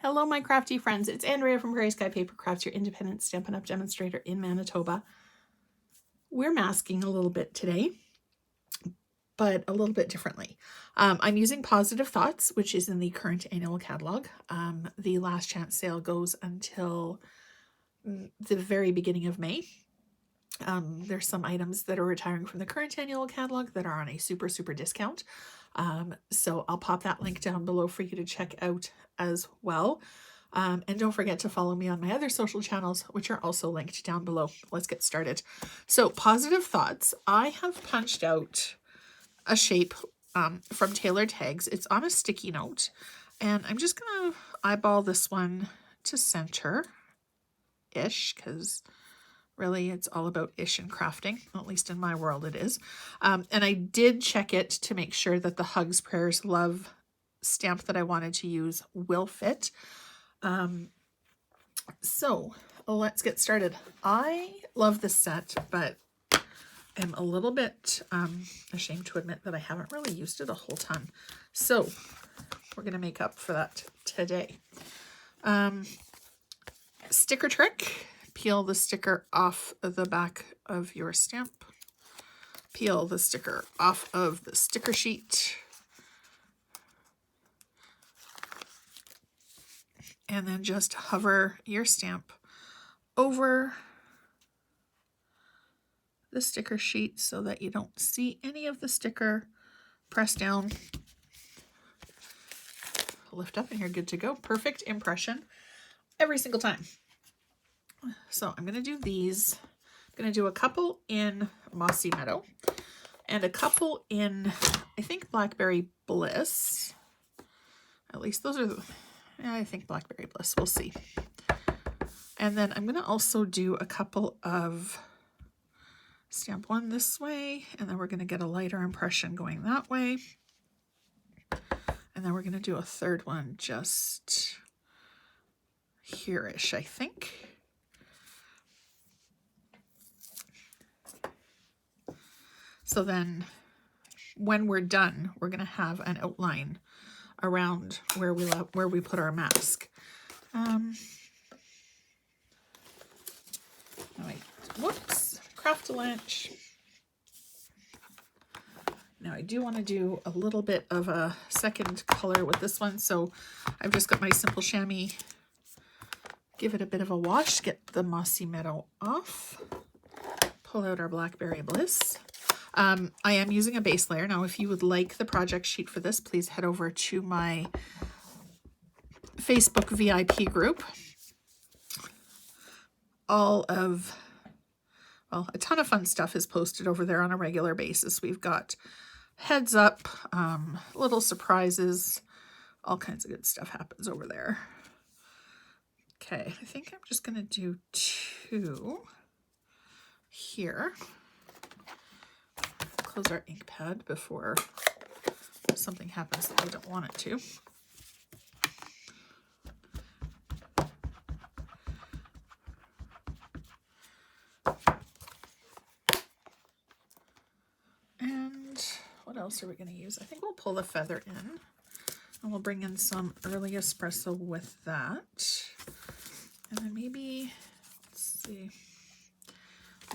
Hello, my crafty friends. It's Andrea from Prairie Sky Paper Crafts, your independent Stampin' Up! Demonstrator in Manitoba. We're masking a little bit today, but a little bit differently. I'm using Positive Thoughts, which is in the current annual catalog. The last chance sale goes until the very beginning of May. There's some items that are retiring from the current annual catalog that are on a super discount. So I'll pop that link down below for you to check out as well. And don't forget to follow me on my other social channels, which are also linked down below. Let's get started. So Positive Thoughts, I have punched out a shape from Taylor Tags. It's on a sticky note, and I'm just going to eyeball this one to center-ish, because really, it's all about ish in crafting, at least in my world it is. And I did check it to make sure that the Hugs, Prayers, Love stamp that I wanted to use will fit. So let's get started. I love this set, but I'm a little bit ashamed to admit that I haven't really used it a whole ton. So we're going to make up for that today. Sticker trick. Peel the sticker off the back of your stamp. Peel the sticker off of the sticker sheet. And then just hover your stamp over the sticker sheet so that you don't see any of the sticker. Press down. Lift up and you're good to go. Perfect impression every single time. So I'm going to do these. I'm going to do a couple in Mossy Meadow and a couple in, I think, Blackberry Bliss. At least those are, I think Blackberry Bliss. We'll see. And then I'm going to also do a couple of stamp one this way, and then we're going to get a lighter impression going that way. And then we're going to do a third one just here-ish, I think. So then when we're done, we're going to have an outline around where we put our mask. Whoops, Craft-A-Lunch. Now I do want to do a little bit of a second color with this one. So I've just got my Simple Chamois. Give it a bit of a wash, get the Mossy Meadow off. Pull out our Blackberry Bliss. I am using a base layer. Now, if you would like the project sheet for this, please head over to my Facebook VIP group. A ton of fun stuff is posted over there on a regular basis. We've got heads up, little surprises, all kinds of good stuff happens over there. Okay, I think I'm just going to do 2 here. Close our ink pad before something happens that we don't want it to. And what else are we going to use? I think we'll pull the feather in, and we'll bring in some early espresso with that. And then maybe, let's see,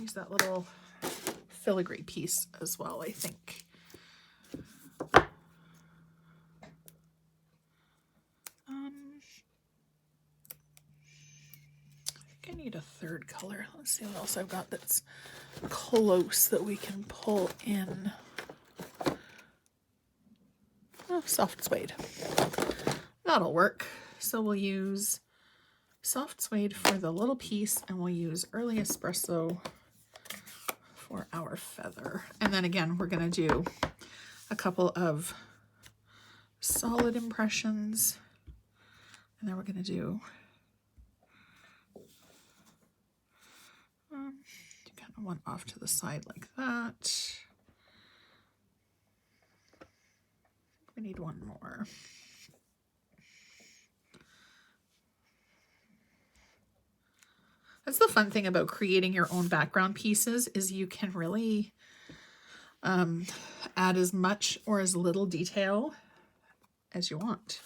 use that little filigree piece as well, I think. I think I need a third color. Let's see what else I've got that's close that we can pull in. Oh, soft suede. That'll work. So we'll use soft suede for the little piece, and we'll use early espresso for our feather. And then again, we're going to do a couple of solid impressions, and then we're going to do kind of one off to the side like that. We need one more. That's the fun thing about creating your own background pieces, is you can really add as much or as little detail as you want.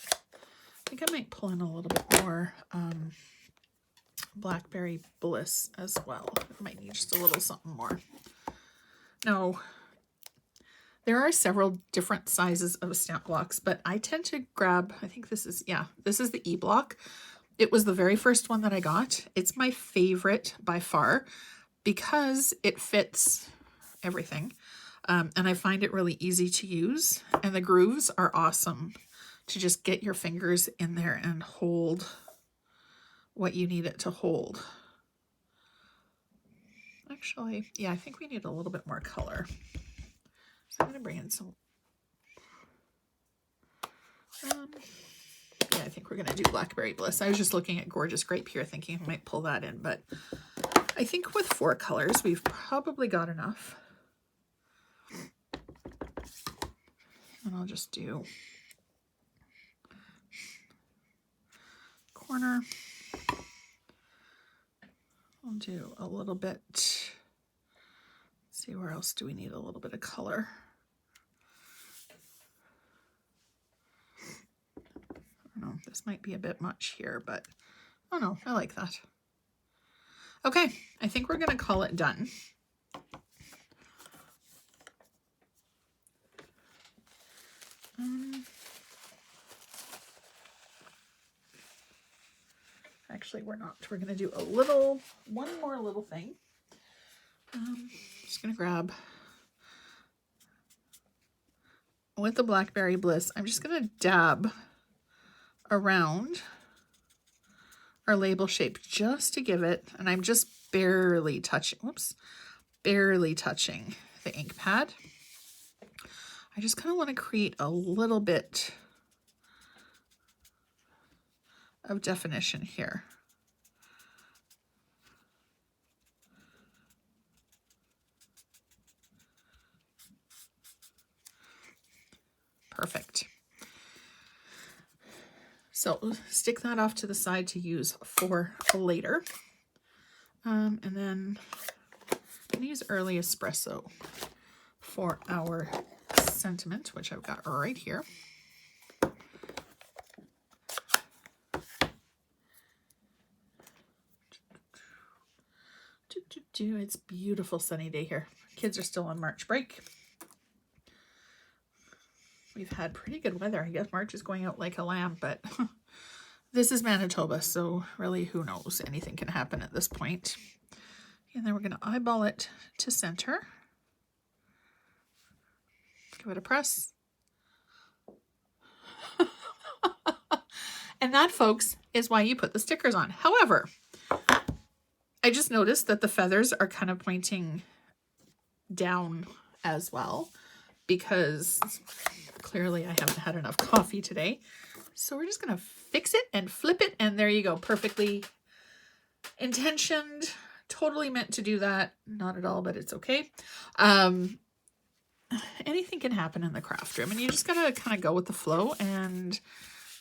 think I might pull in a little bit more Blackberry Bliss as well. I might need just a little something more. Now, there are several different sizes of stamp blocks, but I tend to grab, I think this is, yeah, this is the E block. It was the very first one that I got. It's my favorite by far because it fits everything. And I find it really easy to use. And the grooves are awesome to just get your fingers in there and hold what you need it to hold. Actually, yeah, I think we need a little bit more color. So I'm going to bring in some, yeah, I think we're going to do Blackberry Bliss. I was just looking at Gorgeous Grape here thinking I might pull that in, but I think with 4 colors, we've probably got enough. And I'll just do corner. I'll do a little bit. Let's see, where else do we need a little bit of color? I don't know, this might be a bit much here, but oh no, I like that. Okay, I think we're going to call it done. Actually, we're not. We're going to do one more little thing. Just going to grab, with the Blackberry Bliss, I'm just going to dab around our label shape just to give it, and I'm just barely touching, whoops, barely touching the ink pad. I just kind of want to create a little bit of definition here. Perfect. So stick that off to the side to use for later. And then I'm going to use Early Espresso for our sentiment, which I've got right here. It's a beautiful sunny day here. Kids are still on March break. We've had pretty good weather. I guess March is going out like a lamb, but this is Manitoba, so really who knows? Anything can happen at this point. And then we're going to eyeball it to center. Give it a press. And that, folks, is why you put the stickers on. However, I just noticed that the feathers are kind of pointing down as well because clearly I haven't had enough coffee today. So we're just going to fix it and flip it, and there you go. Perfectly intentioned. Totally meant to do that. Not at all, but it's okay. Anything can happen in the craft room, and you just got to kind of go with the flow and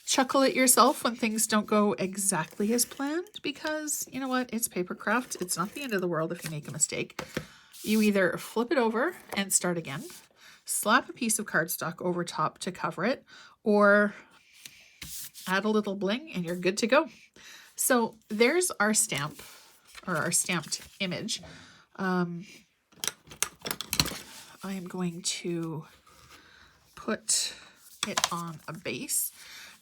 chuckle at yourself when things don't go exactly as planned, because you know what? It's paper craft. It's not the end of the world if you make a mistake. You either flip it over and start again, slap a piece of cardstock over top to cover it, or add a little bling and you're good to go. So there's our stamp, or our stamped image. I am going to put it on a base.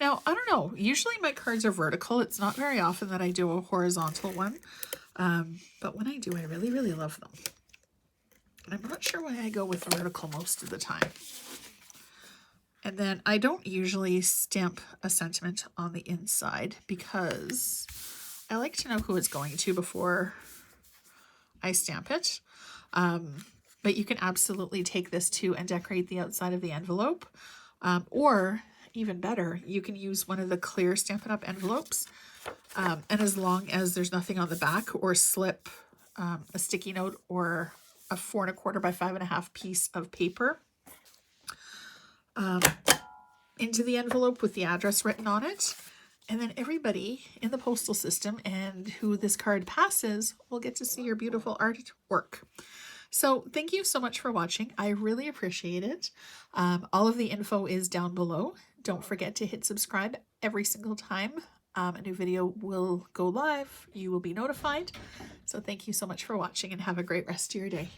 Now, I don't know, usually my cards are vertical. It's not very often that I do a horizontal one, but when I do, I really, really love them. And I'm not sure why I go with vertical most of the time. And then I don't usually stamp a sentiment on the inside because I like to know who it's going to before I stamp it. But you can absolutely take this too and decorate the outside of the envelope. Or even better, you can use one of the clear Stampin' Up! Envelopes. And as long as there's nothing on the back, or slip a sticky note or a 4 1/4 by 5 1/2 piece of paper into the envelope with the address written on it. And then everybody in the postal system and who this card passes will get to see your beautiful artwork. So thank you so much for watching. I really appreciate it. All of the info is down below. Don't forget to hit subscribe every single time a new video will go live. You will be notified. So thank you so much for watching and have a great rest of your day.